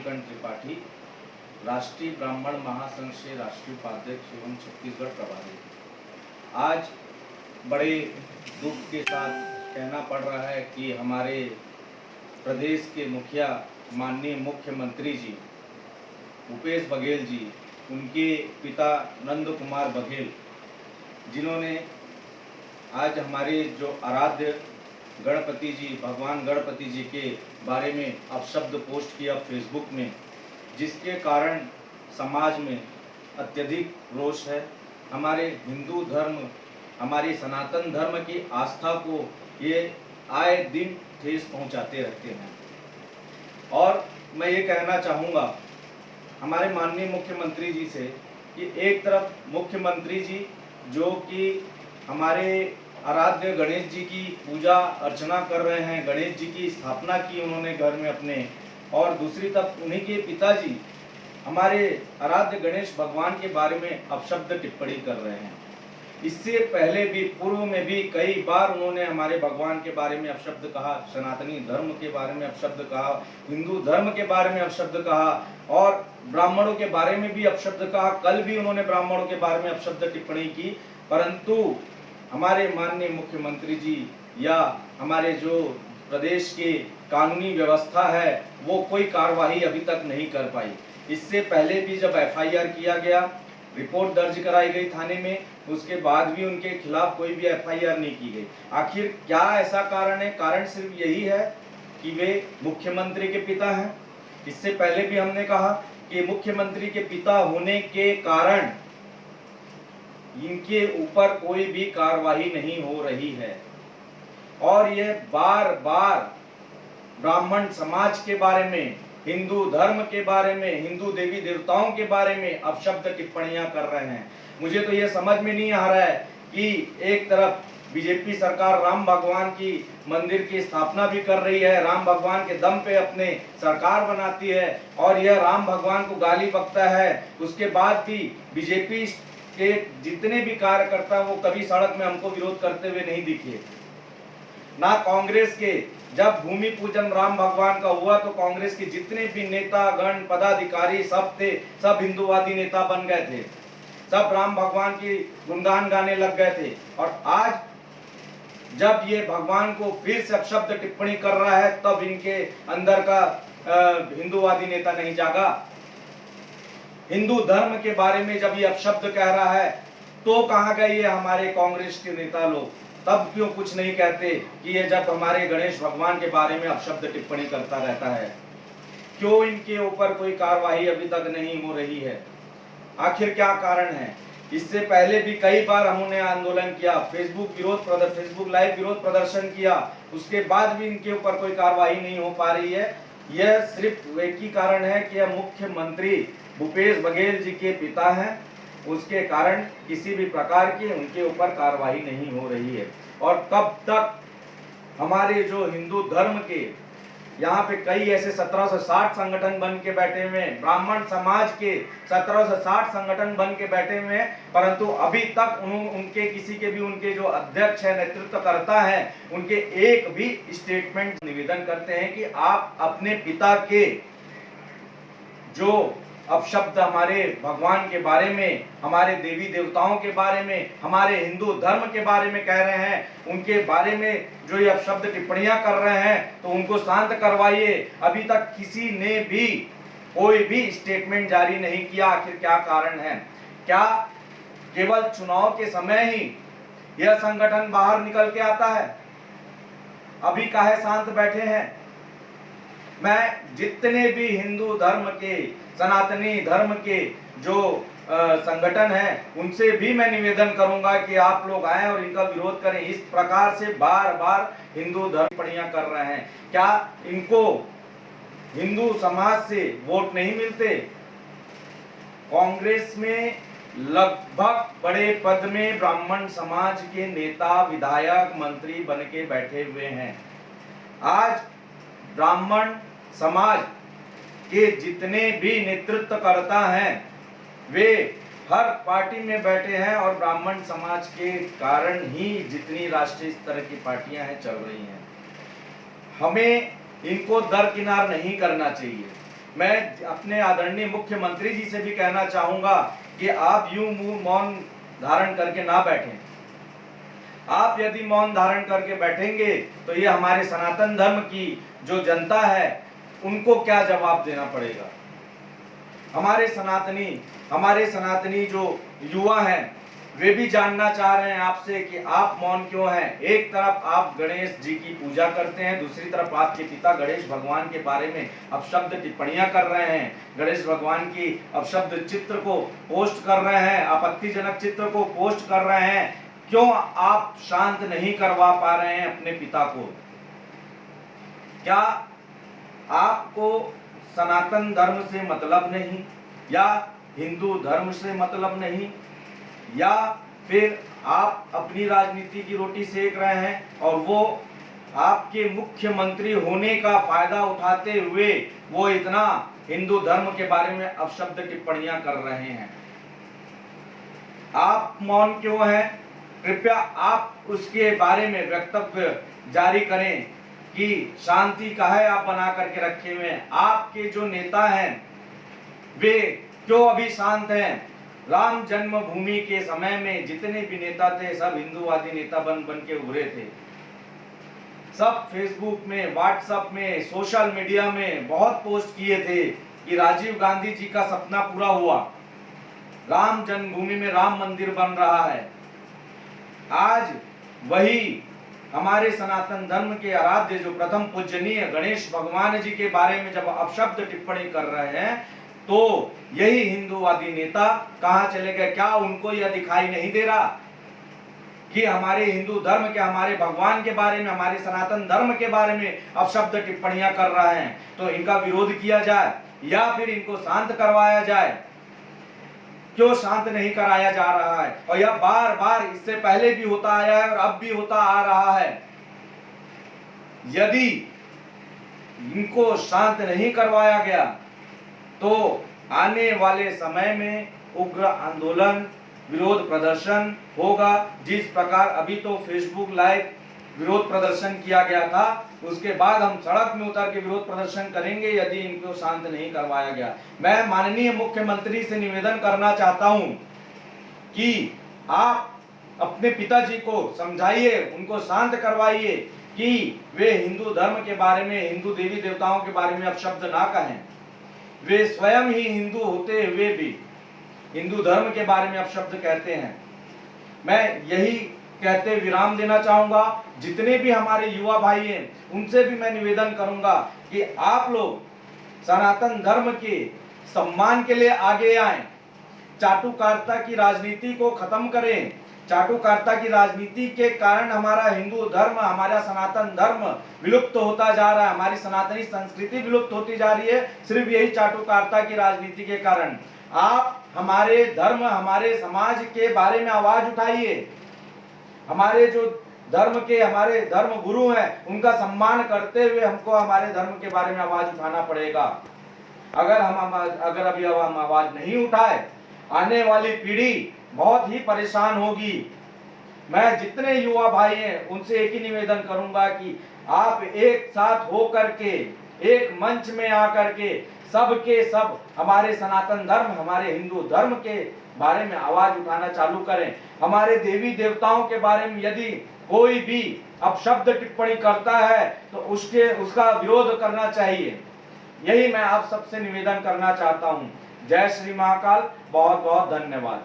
नीलकंठ त्रिपाठी, राष्ट्रीय ब्राह्मण महासंघ से राष्ट्रीय उपाध्यक्ष एवं छत्तीसगढ़ प्रभारी। आज बड़े दुख के साथ कहना पड़ रहा है कि हमारे प्रदेश के मुखिया माननीय मुख्यमंत्री जी भूपेश बघेल जी, उनके पिता नंद कुमार बघेल, जिन्होंने आज हमारे जो आराध्य गणपति जी, भगवान गणपति जी के बारे में अपशब्द पोस्ट किया फेसबुक में, जिसके कारण समाज में अत्यधिक रोष है। हमारे हिंदू धर्म, हमारी सनातन धर्म की आस्था को ये आए दिन ठेस पहुंचाते रहते हैं। और मैं ये कहना चाहूँगा हमारे माननीय मुख्यमंत्री जी से कि एक तरफ मुख्यमंत्री जी जो कि हमारे आराध्य गणेश जी की पूजा अर्चना कर रहे हैं, गणेश जी की स्थापना की उन्होंने घर में अपने, और दूसरी तरफ उन्हीं के पिताजी हमारे आराध्य गणेश भगवान के बारे में अपशब्द टिप्पणी कर रहे हैं। इससे पहले भी, पूर्व में भी कई बार उन्होंने हमारे भगवान के बारे में अपशब्द कहा, सनातनी धर्म के बारे में अपशब्द कहा, हिंदू धर्म के बारे में अपशब्द कहा और ब्राह्मणों के बारे में भी अपशब्द कहा। कल भी उन्होंने ब्राह्मणों के बारे में अपशब्द टिप्पणी की, परंतु हमारे माननीय मुख्यमंत्री जी या हमारे जो प्रदेश की कानूनी व्यवस्था है वो कोई कार्रवाई अभी तक नहीं कर पाई। इससे पहले भी जब एफआईआर किया गया, रिपोर्ट दर्ज कराई गई थाने में, उसके बाद भी उनके खिलाफ कोई भी एफआईआर नहीं की गई। आखिर क्या ऐसा कारण है? कारण सिर्फ यही है कि वे मुख्यमंत्री के पिता हैं। इससे पहले भी हमने कहा कि मुख्यमंत्री के पिता होने के कारण इनके ऊपर कोई भी कार्रवाई नहीं हो रही है और ये बार बार ब्राह्मण समाज के बारे में, हिंदू धर्म के बारे में, हिंदू देवी देवताओं के बारे में अपशब्द टिप्पणियां कर रहे हैं। मुझे तो ये समझ में नहीं आ रहा है कि एक तरफ बीजेपी सरकार राम भगवान की मंदिर की स्थापना भी कर रही है, राम भगवान के दम पे अपने सरकार बनाती है और यह राम भगवान को गाली बकता है। उसके बाद भी बीजेपी के जितने भी कार्यकर्ता वो कभी सड़क में हमको विरोध करते हुए नहीं दिखे। ना कांग्रेस के, जब भूमि पूजन राम भगवान का हुआ तो कांग्रेस के जितने भी नेता गण पदाधिकारी सब थे, सब हिंदूवादी नेता बन गए थे, सब राम भगवान की गुणगान गाने लग गए थे। और आज जब ये भगवान को फिर से अपशब्द टिप्पणी कर रहा है तब इनके अंदर का हिंदूवादी नेता नहीं जागा। हिंदू धर्म के बारे में जब ये अपशब्द कह रहा है तो कहां गए ये हमारे कांग्रेस के नेता लोग? तब क्यों कुछ नहीं कहते कि ये जब हमारे गणेश भगवान के बारे में अपशब्द टिप्पणी करता रहता है? क्यों इनके ऊपर कोई कार्रवाई अभी तक नहीं हो रही है? आखिर क्या कारण है? इससे पहले भी कई बार हमने आंदोलन किया, फेसबुक लाइव विरोध प्रदर्शन किया, उसके बाद भी इनके ऊपर कोई कार्रवाई नहीं हो पा रही है। यह सिर्फ एक ही कारण है कि यह मुख्यमंत्री भूपेश बघेल जी के पिता हैं, उसके कारण किसी भी प्रकार की उनके ऊपर कार्रवाई नहीं हो रही है। और कब तक हमारे जो हिंदू धर्म के यहाँ पे कई ऐसे 1760 संगठन बन के बैठे हुए हैं, ब्राह्मण समाज के 1760 संगठन बन के बैठे हुए हैं, परंतु अभी तक उनके किसी के भी, उनके जो अध्यक्ष है, नेतृत्व करता है, उनके एक भी स्टेटमेंट निवेदन करते हैं कि आप अपने पिता के जो अपशब्द हमारे भगवान के बारे में, हमारे देवी देवताओं के बारे में, हमारे हिंदू धर्म के बारे में कह रहे हैं, उनके बारे में जो ये अपशब्द टिप्पणियां कर रहे हैं तो उनको शांत करवाइए। अभी तक किसी ने भी कोई भी स्टेटमेंट जारी नहीं किया। आखिर क्या कारण है? क्या केवल चुनाव के समय ही यह संगठन बाहर निकल के आता है? अभी काहे शांत बैठे हैं? मैं जितने भी हिंदू धर्म के, सनातनी धर्म के जो संगठन है उनसे भी मैं निवेदन करूंगा कि आप लोग आए और इनका विरोध करें। इस प्रकार से बार बार हिंदू धर्म टिप्पणियां कर रहे हैं, क्या इनको हिंदू समाज से वोट नहीं मिलते? कांग्रेस में लगभग बड़े पद में ब्राह्मण समाज के नेता, विधायक, मंत्री बन के बैठे हुए हैं। आज ब्राह्मण समाज के जितने भी नेतृत्वकर्ता हैं वे हर पार्टी में बैठे हैं और ब्राह्मण समाज के कारण ही जितनी राष्ट्रीय स्तर की पार्टियां हैं चल रही हैं। हमें इनको दरकिनार नहीं करना चाहिए। मैं अपने आदरणीय मुख्यमंत्री जी से भी कहना चाहूंगा कि आप यूं मुंह मौन धारण करके ना बैठें। आप यदि मौन धारण करके बैठेंगे तो ये हमारे सनातन धर्म की जो जनता है उनको क्या जवाब देना पड़ेगा। हमारे सनातनी जो युवा हैं वे भी जानना चाह रहे हैं आपसे कि आप मौन क्यों हैं। एक तरफ आप गणेश जी की पूजा करते हैं, दूसरी तरफ आपके पिता गणेश भगवान के बारे में अपशब्द टिप्पणियां कर रहे हैं, गणेश भगवान की अपशब्द चित्र को पोस्ट कर रहे हैं, आपत्तिजनक चित्र को पोस्ट कर रहे हैं। क्यों आप शांत नहीं करवा पा रहे हैं अपने पिता को? क्या आपको सनातन धर्म से मतलब नहीं, या हिंदू धर्म से मतलब नहीं, या फिर आप अपनी राजनीति की रोटी सेक रहे हैं और वो आपके मुख्यमंत्री होने का फायदा उठाते हुए वो इतना हिंदू धर्म के बारे में अपशब्द टिप्पणियां कर रहे हैं? आप मौन क्यों हैं? कृपया आप उसके बारे में वक्तव्य जारी करें कि शांति काहे आप बना करके रखे हुए हैं। आपके जो नेता हैं वे क्यों अभी शांत हैं? राम जन्मभूमि के समय में जितने भी नेता थे सब हिंदूवादी नेता बन के उभरे थे। सब फेसबुक में, व्हाट्सएप में, सोशल मीडिया में बहुत पोस्ट किए थे कि राजीव गांधी जी का सपना पूरा हुआ, राम जन्मभूमि में राम मंदिर बन रहा है। आज वही हमारे सनातन धर्म के आराध्य जो प्रथम पूजनीय गणेश भगवान जी के बारे में जब अपशब्द टिप्पणी कर रहे हैं तो यही हिंदूवादी नेता कहां चले गए? क्या उनको यह दिखाई नहीं दे रहा कि हमारे हिंदू धर्म के, हमारे भगवान के बारे में, हमारे सनातन धर्म के बारे में अपशब्द टिप्पणियां कर रहे हैं? तो इनका विरोध किया जाए या फिर इनको शांत करवाया जाए। क्यों शांत नहीं कराया जा रहा है? और यह बार बार इससे पहले भी होता आया है और अब भी होता आ रहा है। यदि इनको शांत नहीं करवाया गया तो आने वाले समय में उग्र आंदोलन, विरोध प्रदर्शन होगा। जिस प्रकार अभी तो फेसबुक लाइव विरोध प्रदर्शन किया गया था, उसके बाद हम सड़क में उतर के विरोध प्रदर्शन करेंगे यदि इनको शांत नहीं करवाया गया। मैं माननीय मुख्यमंत्री से निवेदन करना चाहता हूं कि आप अपने पिताजी को समझाइए, उनको शांत करवाइए कि वे हिंदू धर्म के बारे में, हिंदू देवी देवताओं के बारे में अपशब्द ना कहें। वे स्वयं ही हिंदू होते हुए भी हिंदू धर्म के बारे में अपशब्द कहते हैं। मैं यही कहते विराम देना चाहूंगा। जितने भी हमारे युवा भाई हैं उनसे भी मैं निवेदन करूंगा कि आप लोग सनातन धर्म के सम्मान के लिए आगे आएं, चाटुकारिता की राजनीति को खत्म करें। चाटुकारिता की राजनीति के कारण हमारा हिंदू धर्म, हमारा सनातन धर्म विलुप्त होता जा रहा है, हमारी सनातनी संस्कृति विलुप्त होती जा रही है, सिर्फ यही चाटुकारिता की राजनीति के कारण। आप हमारे धर्म, हमारे समाज के बारे में आवाज उठाइए। हमारे जो धर्म के, हमारे धर्म गुरु हैं उनका सम्मान करते हुए हमको हमारे धर्म के बारे में आवाज उठाना पड़ेगा। अगर अभी हम आवाज नहीं उठाए, आने वाली पीढ़ी बहुत ही परेशान होगी। मैं जितने युवा भाई हैं उनसे एक ही निवेदन करूंगा कि आप एक साथ हो करके, एक मंच में आकर के सब के सब हमारे सनातन धर्म, हमारे हिंदू धर्म के बारे में आवाज उठाना चालू करें। हमारे देवी देवताओं के बारे में यदि कोई भी अपशब्द टिप्पणी करता है तो उसका विरोध करना चाहिए। यही मैं आप सबसे निवेदन करना चाहता हूं। जय श्री महाकाल। बहुत बहुत धन्यवाद।